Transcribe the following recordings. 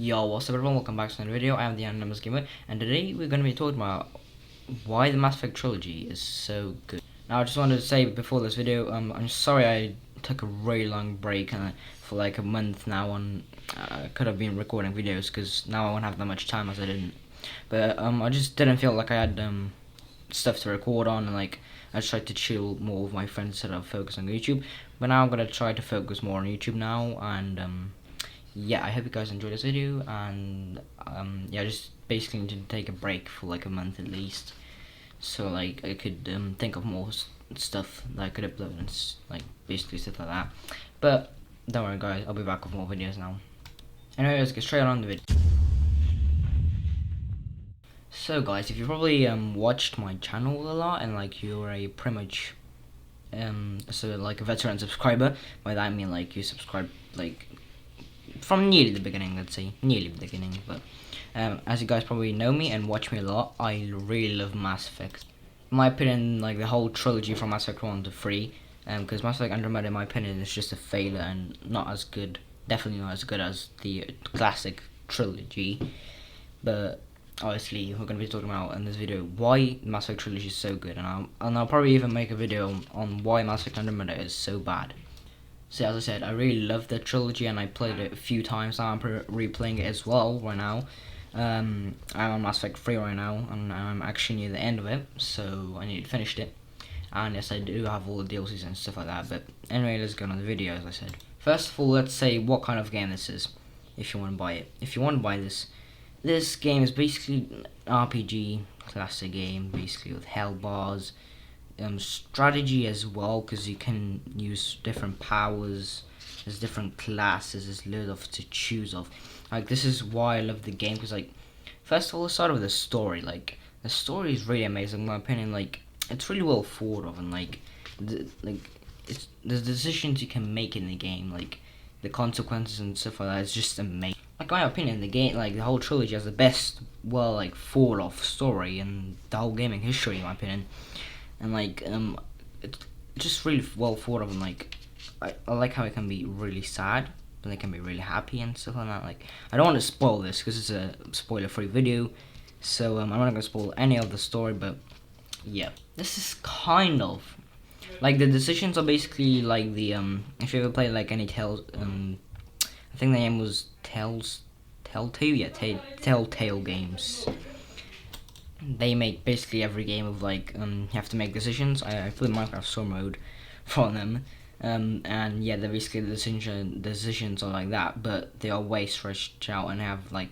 Yo, what's up everyone, welcome back to another video. I am the Anonymous Gamer, and today we're going to be talking about why the Mass Effect Trilogy is so good. Now I just wanted to say before this video, I'm sorry I took a really long break for like a month now on, could have been recording videos because now I won't have that much time as I didn't. But I just didn't feel like I had stuff to record on, and like I just tried to chill more with my friends instead of focus on YouTube. But now I'm going to try to focus more on YouTube now, and yeah, I hope you guys enjoyed this video, and yeah, just basically need to take a break for like a month at least, so like I could think of more stuff that I could upload and like basically stuff like that. But don't worry guys, I'll be back with more videos now. Anyway, let's get straight on the video. So guys, if you probably watched my channel a lot and like you're a pretty much so like a veteran subscriber, by that I mean like you subscribe like from nearly the beginning, let's say nearly the beginning. But as you guys probably know me and watch me a lot, I really love Mass Effect. In my opinion, like the whole trilogy from Mass Effect 1 to 3, because Mass Effect Andromeda in my opinion is just a failure and not as good, definitely not as good as the classic trilogy. But obviously we're going to be talking about in this video why Mass Effect Trilogy is so good, and I'll probably even make a video on why Mass Effect Andromeda is so bad. So as I said, I really love the trilogy and I played it a few times. Now I'm replaying it as well right now. I'm on Mass Effect 3 right now, and I'm actually near the end of it, so I need to finish it. And yes, I do have all the DLCs and stuff like that, but anyway, let's go on the video as I said. First of all, let's say what kind of game this is, if you want to buy it. If you want to buy this game is basically an RPG classic game, basically with hell bars, strategy as well, because you can use different powers, there's different classes, there's loads of to choose of. Like this is why I love the game, because like first of all, let's start with the story. Like the story is really amazing in my opinion. Like it's really well thought of, and like it's the decisions you can make in the game, like the consequences and stuff like that, it's just amazing. Like in my opinion, the game, like the whole trilogy has the best, well, like thought of story in the whole gaming history in my opinion. And like it's just really well thought of, and like I like how it can be really sad, but it can be really happy and stuff like that. Like I don't want to spoil this because it's a spoiler-free video, so I'm not gonna spoil any of the story. But yeah, this is kind of like the decisions are basically like the if you ever play like any Tales, I think the name was Telltale, yeah, Telltale games. They make basically every game of like you have to make decisions. I play Minecraft Story mode for them, and yeah, they're basically the decisions are like that, but they are way stretched out and have like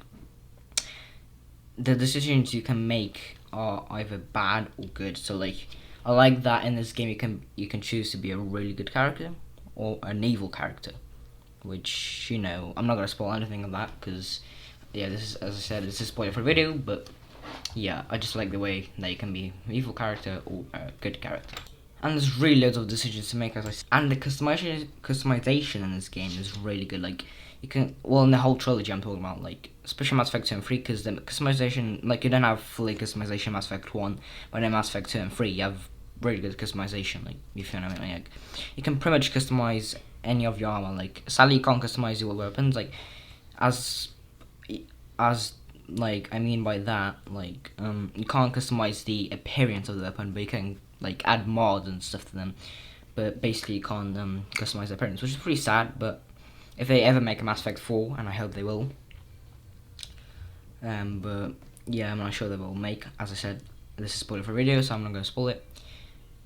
the decisions you can make are either bad or good. So like I like that in this game you can choose to be a really good character or an evil character, which I'm not gonna spoil anything of that because yeah, this is, as I said, it's a spoiler for video, but yeah, I just like the way that you can be an evil character or a good character. And there's really loads of decisions to make, as I said. And the customization in this game is really good. Like, you can, well, in the whole trilogy I'm talking about, like, especially Mass Effect 2 and 3, because the customization, like, you don't have fully customization in Mass Effect 1, but in Mass Effect 2 and 3, you have really good customization, like, if you know what I mean. Like, you can pretty much customize any of your armor. Like, sadly, you can't customize your weapons, like, as like I mean by that, like you can't customize the appearance of the weapon, but you can like add mods and stuff to them, but basically you can't customize the appearance, which is pretty sad. But if they ever make a Mass Effect 4, and I hope they will, but yeah, I'm not sure they will make, as I said, this is spoiler for video, so I'm not going to spoil it.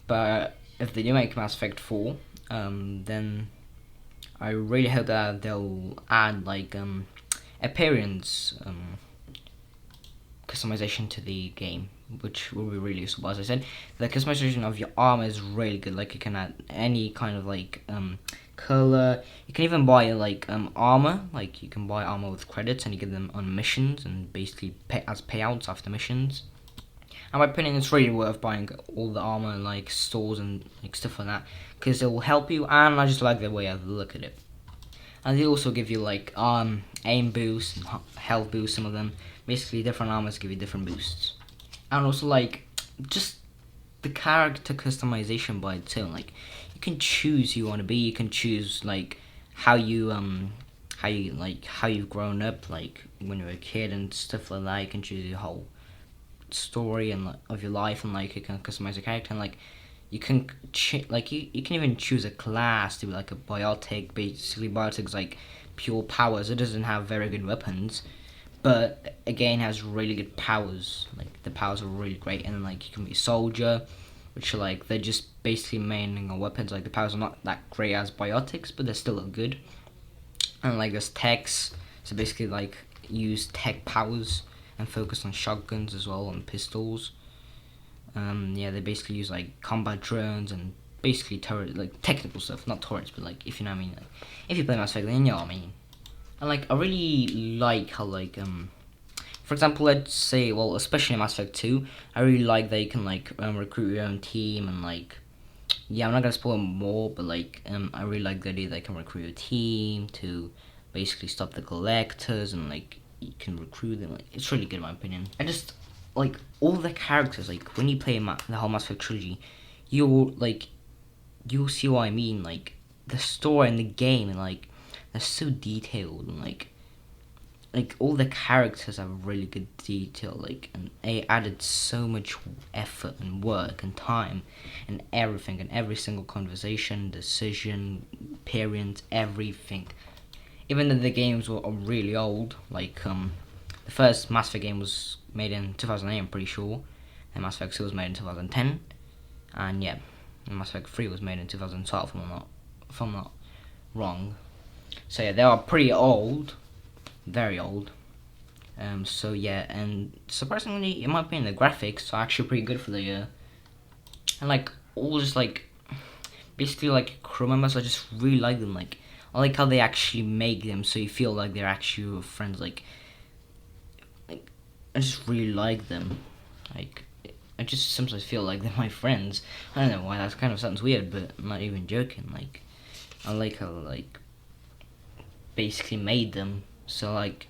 But if they do make Mass Effect 4, then I really hope that they'll add like appearance customization to the game, which will be really useful. As I said, the customization of your armor is really good. Like you can add any kind of like color. You can even buy like armor. Like you can buy armor with credits, and you get them on missions, and basically pay as payouts after missions. And my opinion, it's really worth buying all the armor in like stores and like stuff like that, because it will help you. And I just like the way I look at it. And they also give you like aim boosts and health boosts, some of them. Basically different armors give you different boosts. And also like just the character customization by itself, like you can choose who you want to be, you can choose like how you how you've grown up, like when you were a kid and stuff like that. You can choose your whole story and of your life, and like you can customize your character, and like you can you can even choose a class to be like a biotic. Basically, biotic's like pure powers. It doesn't have very good weapons, but again has really good powers. Like the powers are really great, and then like you can be a soldier, which are like they're just basically maining on weapons. Like the powers are not that great as biotics, but they're still good. And like there's techs, so basically like use tech powers and focus on shotguns as well and pistols. Yeah, they basically use like combat drones and basically turret, like technical stuff, not turrets, but like if you know what I mean. Like, if you play Mass Effect, then you know what I mean. And like I really like how like for example, let's say, well, especially in Mass Effect 2, I really like that you can like recruit your own team, and like, yeah, I'm not gonna spoil more, but like I really like the idea that you can recruit your team to basically stop the collectors, and like you can recruit them. Like, it's really good in my opinion. And just like all the characters, like when you play the whole Mass Effect trilogy, you'll see what I mean. Like the story and the game, and like they're so detailed, and like all the characters have really good detail, like, and they added so much effort and work and time and everything, and every single conversation, decision, appearance, everything. Even though the games were really old, like the first Mass Effect game was made in 2008, I'm pretty sure, and Mass Effect 2 was made in 2010, and yeah, Mass Effect 3 was made in 2012, if I'm not wrong. So yeah, they are pretty old, very old. So yeah, and surprisingly, in my opinion, the graphics are actually pretty good for the year. And like all just like basically like crew members, I just really like them. Like I like how they actually make them so you feel like they're actually your friends. Like I just really like them. Like I just sometimes feel like they're my friends. I don't know why, that kind of sounds weird, but I'm not even joking. Like I like how like basically made them so like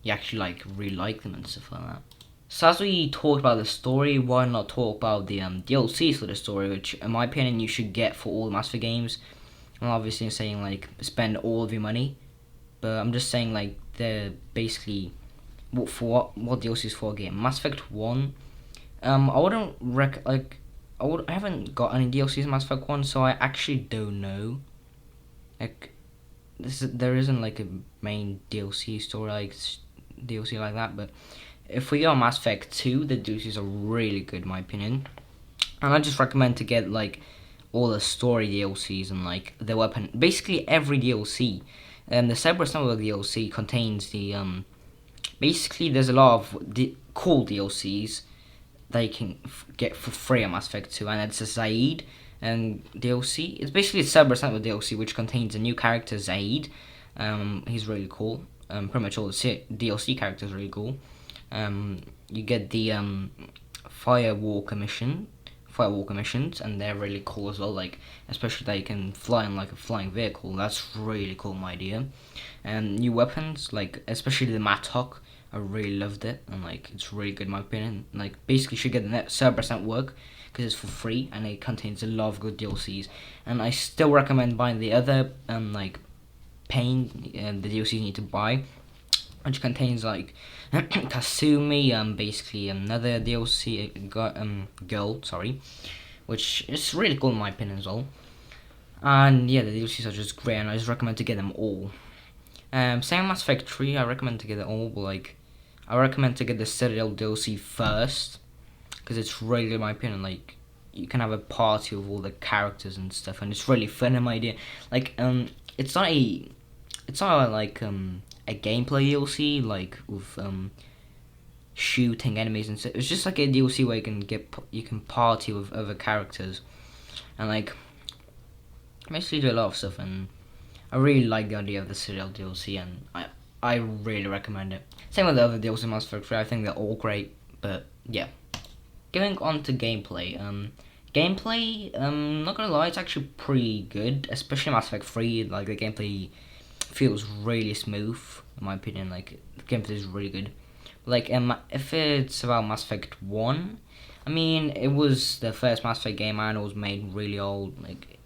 you actually like really like them and stuff like that. So as we talked about the story, why not talk about the DLCs for the story, which in my opinion you should get for all the Mass Effect games. I'm obviously saying like spend all of your money, but I'm just saying like they're basically what DLCs for a game. Mass Effect 1, I wouldn't I haven't got any DLCs in Mass Effect 1, so I actually don't know. Like there isn't like a main DLC story like DLC like that, but if we go on Mass Effect 2, the DLCs are really good in my opinion, and I just recommend to get like all the story DLCs and like the weapon, basically every DLC. The Cerberus Network DLC contains the basically there's a lot of cool DLCs that you can get for free on Mass Effect 2, and it's a Zaid and DLC. It's basically a Cerberus Network DLC which contains a new character, Zaid. He's really cool. Pretty much all the DLC characters are really cool. You get the Firewalker missions, and they're really cool as well. Like especially that you can fly in like a flying vehicle. That's really cool, my idea. And new weapons, like especially the Mattock. I really loved it, and like it's really good in my opinion. Like basically, you should get the Cerberus Network because it's for free and it contains a lot of good DLCs. And I still recommend buying the other like Pain the DLCs you need to buy, which contains like Kasumi, basically another DLC girl, sorry, which is really cool in my opinion as well. And yeah, the DLCs are just great, and I just recommend to get them all. Same Mass Effect 3, I recommend to get it all, but like I recommend to get the Citadel DLC first because it's really good in my opinion. Like you can have a party with all the characters and stuff, and it's really fun in my idea. Like it's not like a gameplay DLC like with shooting enemies and stuff. It's just like a DLC where you can party with other characters and like basically do a lot of stuff, and I really like the idea of the Citadel DLC, and I really recommend it. Same with the other DLC Mass Effect 3, I think they're all great, but yeah. Going on to gameplay, not gonna lie, it's actually pretty good, especially Mass Effect 3, like the gameplay feels really smooth, in my opinion, like the gameplay is really good. Like if it's about Mass Effect 1, I mean, it was the first Mass Effect game and it was made really old, like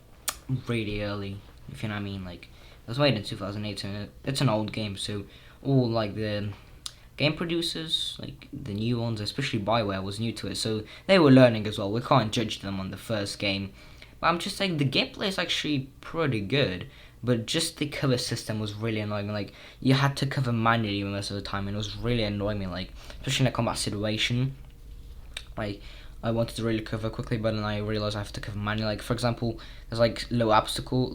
really early, if you know what I mean. Like It was made in 2008, so it's an old game. So all like the game producers, like the new ones, especially Bioware, was new to it, so they were learning as well. We can't judge them on the first game. But I'm just saying the gameplay is actually pretty good, but just the cover system was really annoying. Like you had to cover manually most of the time, and it was really annoying me. Like especially in a combat situation, like I wanted to really cover quickly, but then I realized I have to cover manually. Like for example, there's like low obstacles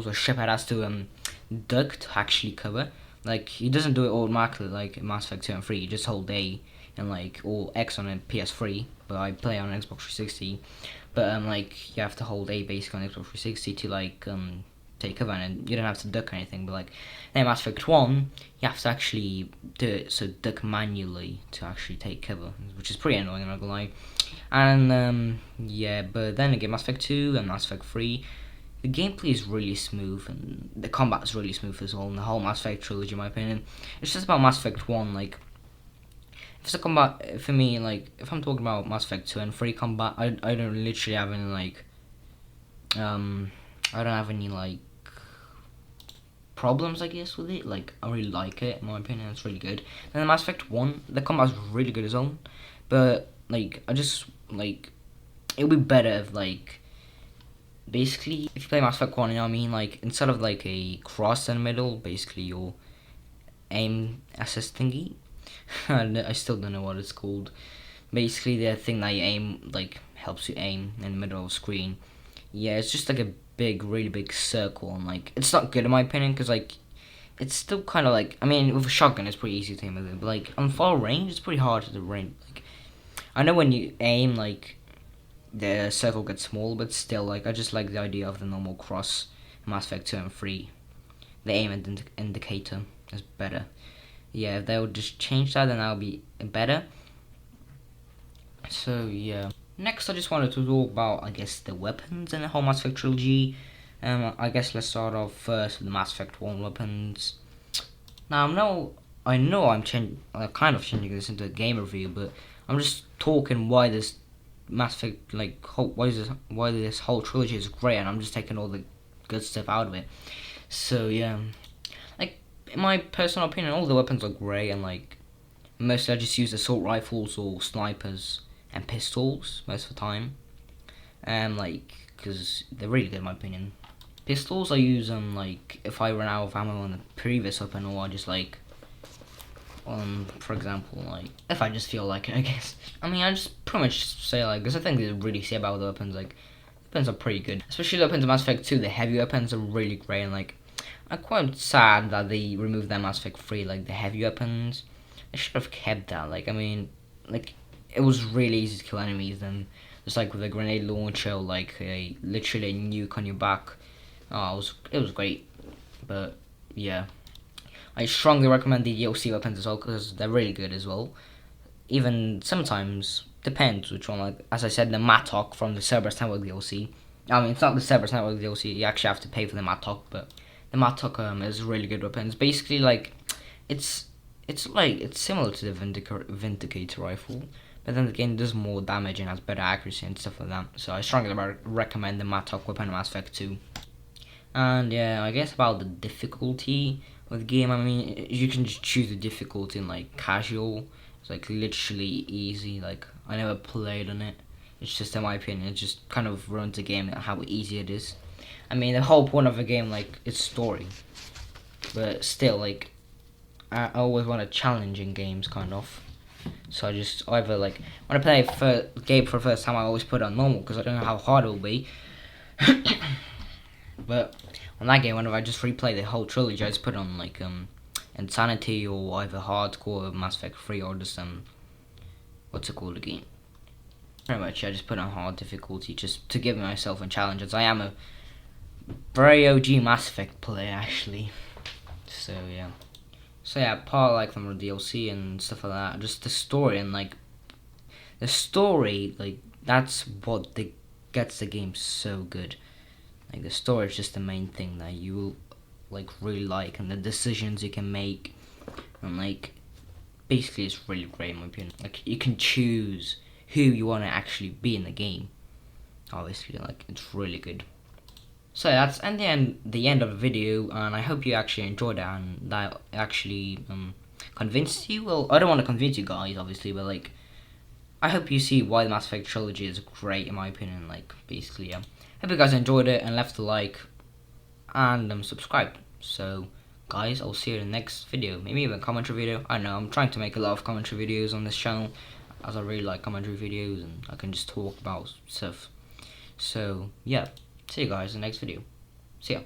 where Shepard has to duck to actually cover. Like he doesn't do it automatically like in Mass Effect 2 and 3. You just hold A and like or X on a PS3, but I play on Xbox 360. But like you have to hold A basically on Xbox 360 to like take cover, and you don't have to duck or anything. But like in Mass Effect 1, you have to actually do it, so duck manually to actually take cover, which is pretty annoying, I'm not gonna lie. And yeah, but then again, Mass Effect 2 and Mass Effect 3, the gameplay is really smooth and the combat is really smooth as well. And the whole Mass Effect trilogy, in my opinion, it's just about Mass Effect 1. Like, if it's a combat for me, like if I'm talking about Mass Effect 2 and 3 combat, I don't literally have any like I don't have any like problems, I guess, with it. Like I really like it, in my opinion. It's really good. And the Mass Effect 1, the combat is really good as well, but like I just like it would be better if like basically if you play Mass Effect 1, you know what I mean, like instead of like a cross in the middle, basically your aim assist thingy. I still don't know what it's called. Basically the thing that you aim, like helps you aim in the middle of the screen. Yeah, it's just like a big, really big circle, and like it's not good in my opinion, because like it's still kind of like, I mean, with a shotgun it's pretty easy to aim with it, but like on far range it's pretty hard to range. Like I know when you aim, like the circle gets small, but still, like I just like the idea of the normal cross in Mass Effect 2 and 3. The aim indicator is better. Yeah, if they would just change that, then that would be better. So yeah. Next, I just wanted to talk about, I guess, the weapons in the whole Mass Effect trilogy. I guess let's start off first with the Mass Effect 1 weapons. Now, I know I'm kind of changing this into a game review, but I'm just talking why this Mass Effect, like, why this whole trilogy is great, and I'm just taking all the good stuff out of it. So yeah, like in my personal opinion, all the weapons are great, and like mostly I just use assault rifles or snipers and pistols most of the time, and like because they're really good in my opinion. Pistols I use like if I run out of ammo on the previous weapon, or I just like for example, like if I just feel like it, I guess. I mean, I just pretty much say like, because I think they really say about the weapons, like weapons are pretty good, especially the weapons in Mass Effect 2. The heavy weapons are really great, and like I'm quite sad that they removed that Mass Effect 3, like the heavy weapons. They should have kept that. Like I mean, like it was really easy to kill enemies, and just like with a grenade launcher, like literally a nuke on your back. Oh, it was great. But yeah, I strongly recommend the DLC weapons as well, because they're really good as well. Even sometimes depends which one. Like as I said, the Mattock from the Cerberus Network DLC. I mean, it's not the Cerberus Network DLC. You actually have to pay for the Mattock, but the Mattock is a really good weapon. It's basically like it's similar to the Vindicator rifle, but then again, it does more damage and has better accuracy and stuff like that. So I strongly recommend the Mattock weapon in Mass Effect 2. And yeah, I guess about the difficulty of the game, I mean, you can just choose the difficulty in like casual. It's like literally easy. Like I never played on it. It's just, in my opinion, it just kind of ruins the game how easy it is. I mean, the whole point of a game, like, it's story, but still, like, I always want a challenge in games, kind of. So I just either like when I play a game for the first time, I always put it on normal because I don't know how hard it will be. But on that game, whenever I just replay the whole trilogy, I just put it on like Insanity or either hardcore, Mass Effect 3, or just what's it called again? Pretty much, I just put on hard difficulty just to give myself a challenge, as I am a very OG Mass Effect player actually. So yeah. So yeah, part like from the DLC and stuff like that, just the story, and like the story, like that's what gets the game so good. Like the story is just the main thing that you like really like, and the decisions you can make, and like basically it's really great in my opinion. Like you can choose who you want to actually be in the game. Obviously, like it's really good. So that's and the end of the video, and I hope you actually enjoyed it and that actually convinced you. Well, I don't want to convince you guys, obviously, but like I hope you see why the Mass Effect trilogy is great in my opinion. Like basically, yeah. Hope you guys enjoyed it and left a like and subscribed. So, guys, I'll see you in the next video. Maybe even a commentary video. I don't know. I'm trying to make a lot of commentary videos on this channel, as I really like commentary videos and I can just talk about stuff. So yeah, see you guys in the next video. See ya.